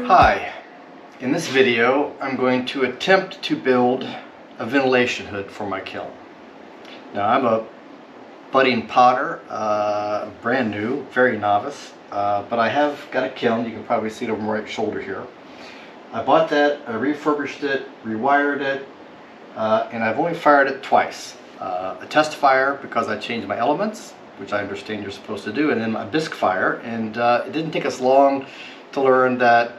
Hi, in this video I'm going to attempt to build a ventilation hood for my kiln. Now I'm a budding potter, brand new, very novice, but I have got a kiln. You can probably see it over my right shoulder here. I bought that, I refurbished it, rewired it, and I've only fired it twice. A test fire because I changed my elements, which I understand you're supposed to do, and then a bisque fire, and it didn't take us long to learn that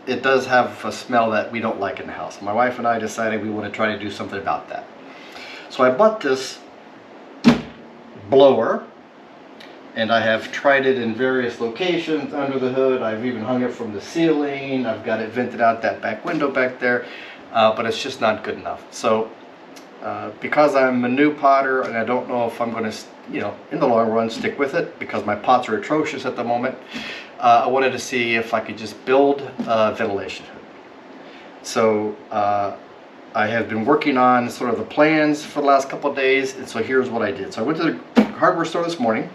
it does have a smell that we don't like in the house. My wife and I decided we want to try to do something about that. So I bought this blower, and I have tried it in various locations under the hood. I've even hung it from the ceiling. I've got it vented out that back window back there, but it's just not good enough. So because I'm a new potter and I don't know if I'm going to, in the long run stick with it because my pots are atrocious at the moment, I wanted to see if I could just build a ventilation hood. So I have been working on sort of the plans for the last couple of days, and so here's what I did. So I went to the hardware store this morning.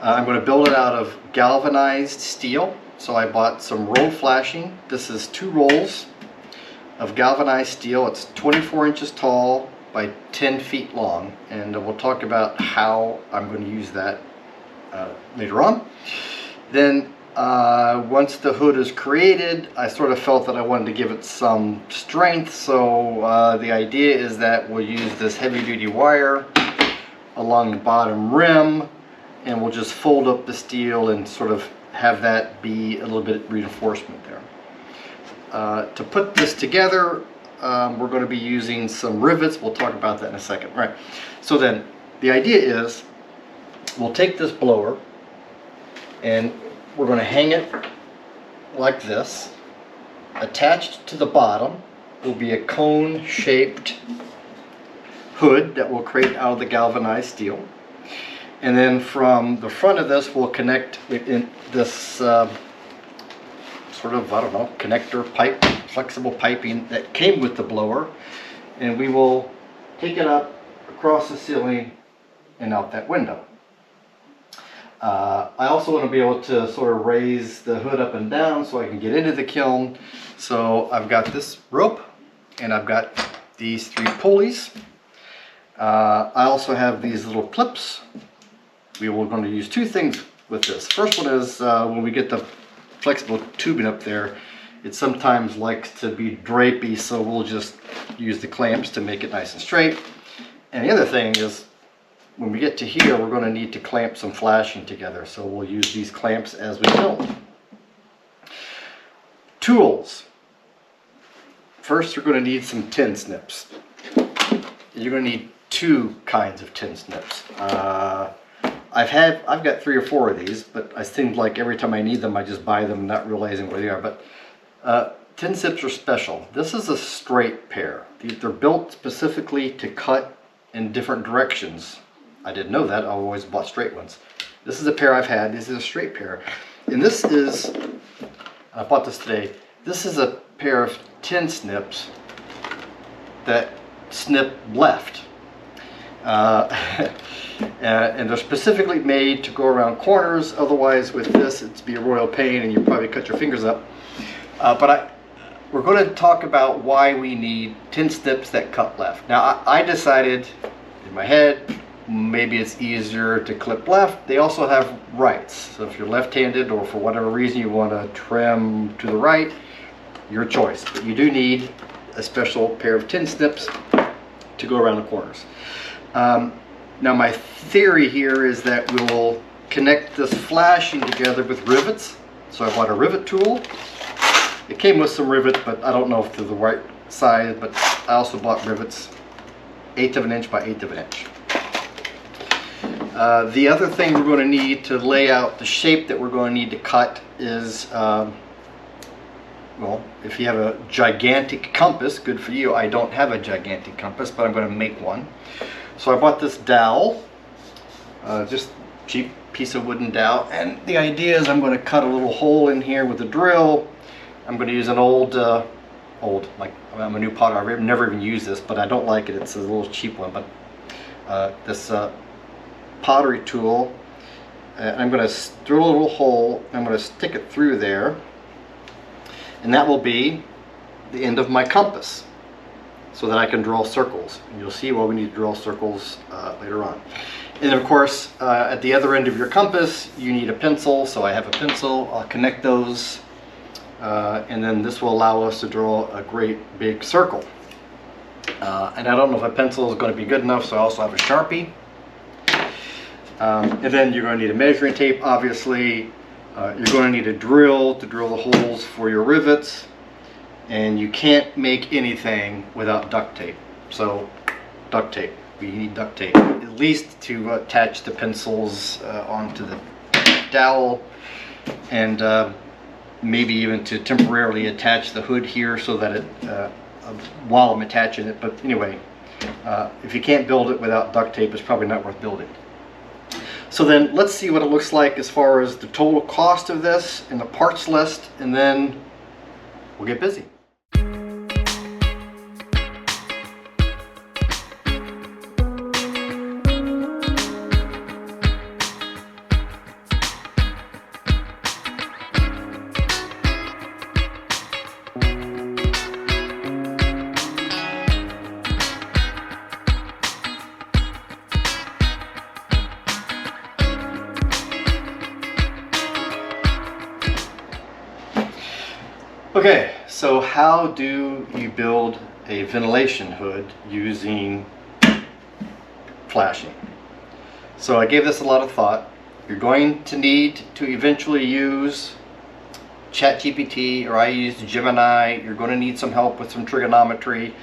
I'm going to build it out of galvanized steel. So I bought some roll flashing. This is 2 rolls of galvanized steel. It's 24 inches tall by 10 feet long, and we'll talk about how I'm going to use that later on. Then once the hood is created, I sort of felt that I wanted to give it some strength, so the idea is that we'll use this heavy-duty wire along the bottom rim, and we'll just fold up the steel and sort of have that be a little bit reinforcement there. To put this together, we're going to be using some rivets. We'll talk about that in a second. All right. So then the idea is we'll take this blower and we're going to hang it like this. Attached to the bottom will be a cone-shaped hood that we'll create out of the galvanized steel. And then from the front of this, we'll connect in this sort of, I don't know, connector pipe, flexible piping that came with the blower. And we will take it up across the ceiling and out that window. I also want to be able to sort of raise the hood up and down so I can get into the kiln. So I've got this rope and I've got these 3 pulleys. I also have these little clips. We were going to use 2 things with this. First one is when we get the flexible tubing up there, it sometimes likes to be drapey, so we'll just use the clamps to make it nice and straight. And the other thing is, when we get to here, we're going to need to clamp some flashing together, so we'll use these clamps as we build. Tools. First, you're going to need some tin snips. You're going to need 2 kinds of tin snips. I've got 3 or 4 of these, but I seem like every time I need them, I just buy them, not realizing where they are. But tin snips are special. This is a straight pair. They're built specifically to cut in different directions. I didn't know that. I always bought straight ones. This is a pair I've had. This is a straight pair. And this is, I bought this today, this is a pair of tin snips that snip left. And they're specifically made to go around corners. Otherwise with this it'd be a royal pain and you'd probably cut your fingers up. We're going to talk about why we need tin snips that cut left. Now I decided in my head maybe it's easier to clip left. They also have rights, so if you're left-handed or for whatever reason you want to trim to the right, your choice. But you do need a special pair of tin snips to go around the corners. Now my theory here is that we will connect this flashing together with rivets. So I bought a rivet tool. It came with some rivets, but I don't know if they're the right size, but I also bought rivets 1/8 of an inch by 1/8 of an inch. The other thing we're going to need to lay out the shape that we're going to need to cut is, well, if you have a gigantic compass, good for you. I don't have a gigantic compass, but I'm going to make one. So I bought this dowel, just cheap piece of wooden dowel, and the idea is I'm going to cut a little hole in here with a drill. I'm going to use an old, like I'm a new potter, I've never even used this, but I don't like it. It's a little cheap one, but this pottery tool, I'm going to drill a little hole, I'm going to stick it through there, And that will be the end of my compass, so that I can draw circles. And you'll see why we need to draw circles later on. And of course, at the other end of your compass, you need a pencil. So I have a pencil. I'll connect those. And then this will allow us to draw a great big circle. And I don't know if a pencil is going to be good enough, so I also have a Sharpie. And then you're going to need a measuring tape, obviously. You're going to need a drill to drill the holes for your rivets. And you can't make anything without duct tape. So duct tape, we need duct tape, at least to attach the pencils onto the dowel, and maybe even to temporarily attach the hood here so that it, while I'm attaching it. But anyway, if you can't build it without duct tape, it's probably not worth building. So then let's see what it looks like as far as the total cost of this and the parts list, and then we'll get busy. Okay, so how do you build a ventilation hood using flashing? So I gave this a lot of thought. You're going to need to eventually use ChatGPT, or I used Gemini. You're going to need some help with some trigonometry.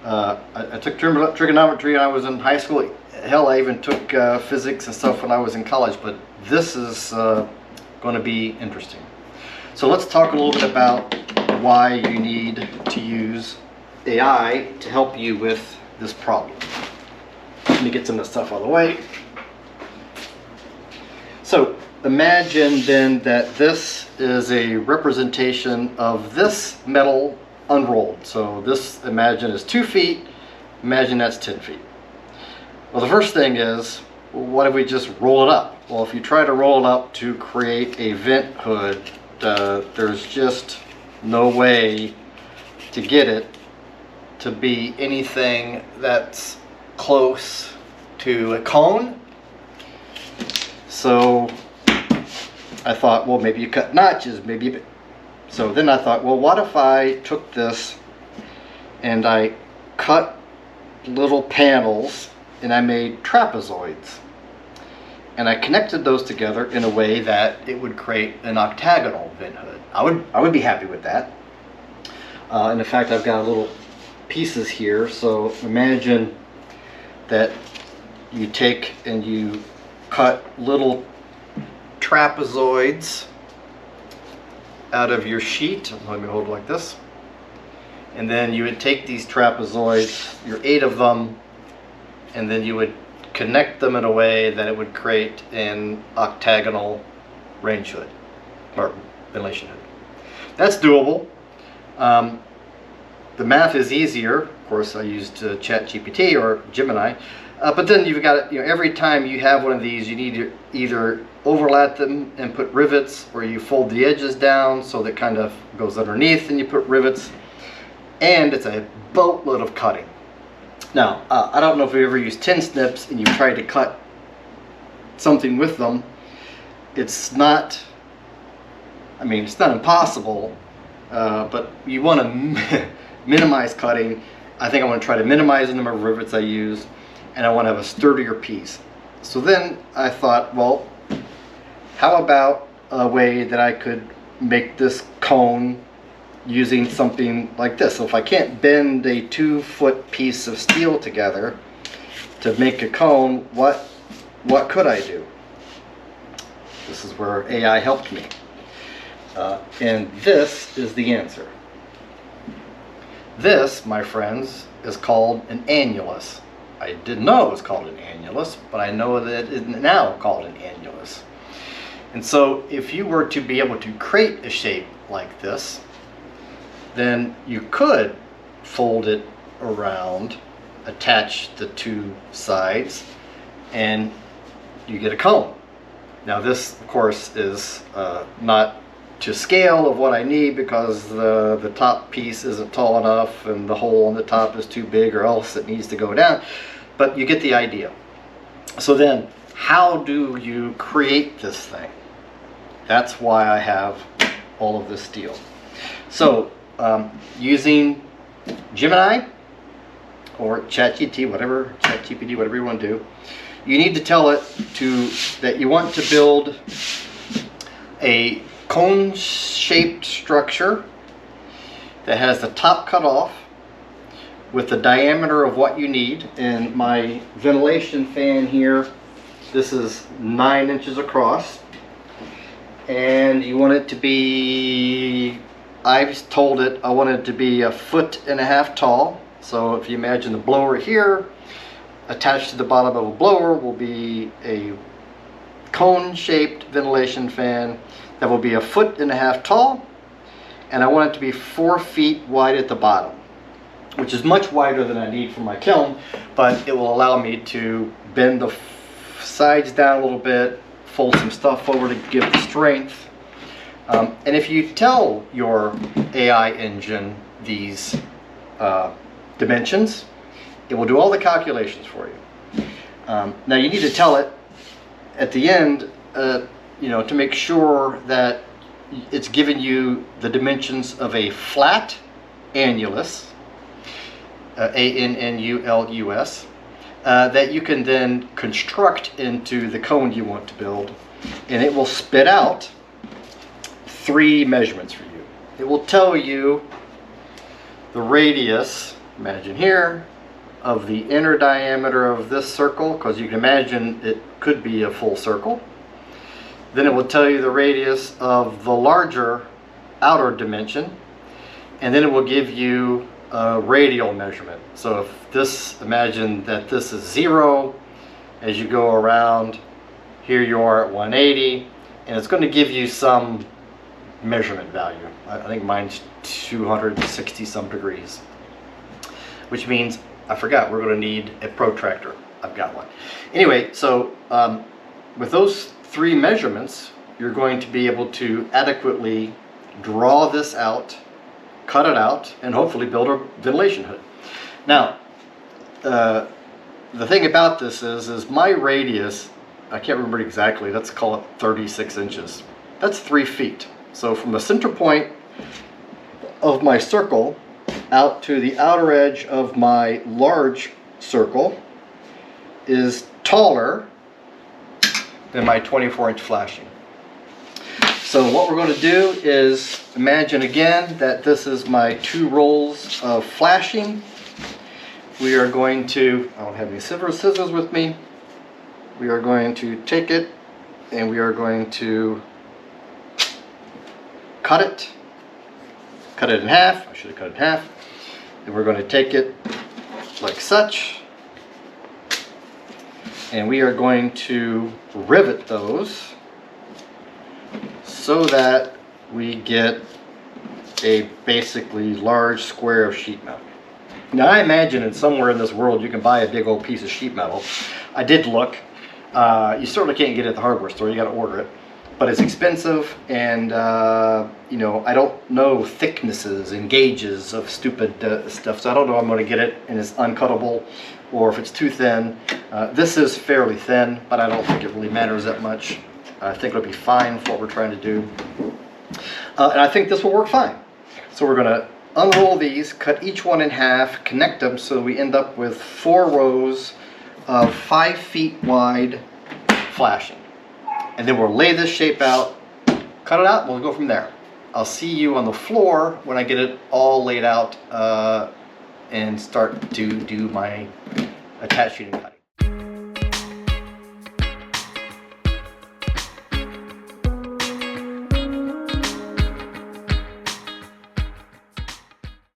I took trigonometry when I was in high school. Hell, I even took physics and stuff when I was in college, but this is going to be interesting. So let's talk a little bit about why you need to use AI to help you with this problem. Let me get some of the stuff out of the way. So imagine then that this is a representation of this metal unrolled. So this, imagine, is 2 feet. Imagine that's 10 feet. Well, the first thing is, what if we just roll it up? Well, if you try to roll it up to create a vent hood, there's just no way to get it to be anything that's close to a cone. So I thought, well, maybe you cut notches, maybe. So then I thought, well, what if I took this and I cut little panels and I made trapezoids, and I connected those together in a way that it would create an octagonal vent hood. I would be happy with that. And in fact, I've got little pieces here. So imagine that you take and you cut little trapezoids out of your sheet. Let me hold it like this. And then you would take these trapezoids, your 8 of them, and then you would connect them in a way that it would create an octagonal range hood, or ventilation hood. That's doable. The math is easier. Of course, I used ChatGPT or Gemini. But then you've got, every time you have one of these, you need to either overlap them and put rivets, or you fold the edges down so that kind of goes underneath and you put rivets. And it's a boatload of cutting. Now, I don't know if you've ever used tin snips and you've tried to cut something with them. It's not, it's not impossible, but you want to minimize cutting. I think I want to try to minimize the number of rivets I use, and I want to have a sturdier piece. So then I thought, well, how about a way that I could make this cone using something like this? So if I can't bend a 2-foot piece of steel together to make a cone, what could I do? This is where AI helped me. And this is the answer. This, my friends, is called an annulus. I didn't know it was called an annulus, but I know that it is now called an annulus. And so if you were to be able to create a shape like this, then you could fold it around, attach the 2 sides, and you get a cone. Now this, of course, is not to scale of what I need because the top piece isn't tall enough and the hole on the top is too big, or else it needs to go down. But you get the idea. So then, how do you create this thing? That's why I have all of this steel. So using Gemini or ChatGPT, whatever you want to do, you need to tell it that you want to build a cone-shaped structure that has the top cut off with the diameter of what you need. And my ventilation fan here, this is 9 inches across, and you want it to be, I've told it I want it to be 1.5 feet tall. So if you imagine the blower here, attached to the bottom of a blower will be a cone-shaped ventilation fan that will be 1.5 feet tall, and I want it to be 4 feet wide at the bottom, which is much wider than I need for my kiln, but it will allow me to bend the sides down a little bit, fold some stuff over to give the strength. And if you tell your AI engine these dimensions, it will do all the calculations for you. Now you need to tell it at the end, to make sure that it's giving you the dimensions of a flat annulus, A-N-N-U-L-U-S, that you can then construct into the cone you want to build, and it will spit out 3 measurements for you. It will tell you the radius, imagine here, of the inner diameter of this circle, because you can imagine it could be a full circle. Then it will tell you the radius of the larger outer dimension, and then it will give you a radial measurement. So if this, imagine that this is 0, as you go around, here you are at 180, and it's going to give you some measurement value. I think mine's 260 some degrees, which means, I forgot, we're going to need a protractor. I've got one. Anyway, so with those 3 measurements, you're going to be able to adequately draw this out, cut it out, and hopefully build a ventilation hood. Now, the thing about this is my radius, I can't remember exactly, let's call it 36 inches. That's 3 feet. So from the center point of my circle out to the outer edge of my large circle is taller than my 24-inch flashing. So what we're going to do is imagine again that this is my 2 rolls of flashing. We are going to, I don't have any scissors with me. We are going to take it and we are going to cut it in half. I should have cut it in half. And we're going to take it like such, and we are going to rivet those so that we get a basically large square of sheet metal. Now I imagine that somewhere in this world you can buy a big old piece of sheet metal. I did look. You certainly can't get it at the hardware store. You got to order it. But it's expensive, and I don't know thicknesses and gauges of stupid stuff, so I don't know if I'm going to get it and it's uncuttable or if it's too thin. This is fairly thin, but I don't think it really matters that much. I think it'll be fine for what we're trying to do. And I think this will work fine. So we're going to unroll these, cut each one in half, connect them so we end up with 4 rows of 5 feet wide flashing. And then we'll lay this shape out, cut it out, and we'll go from there. I'll see you on the floor when I get it all laid out and start to do my attach sheet and cut.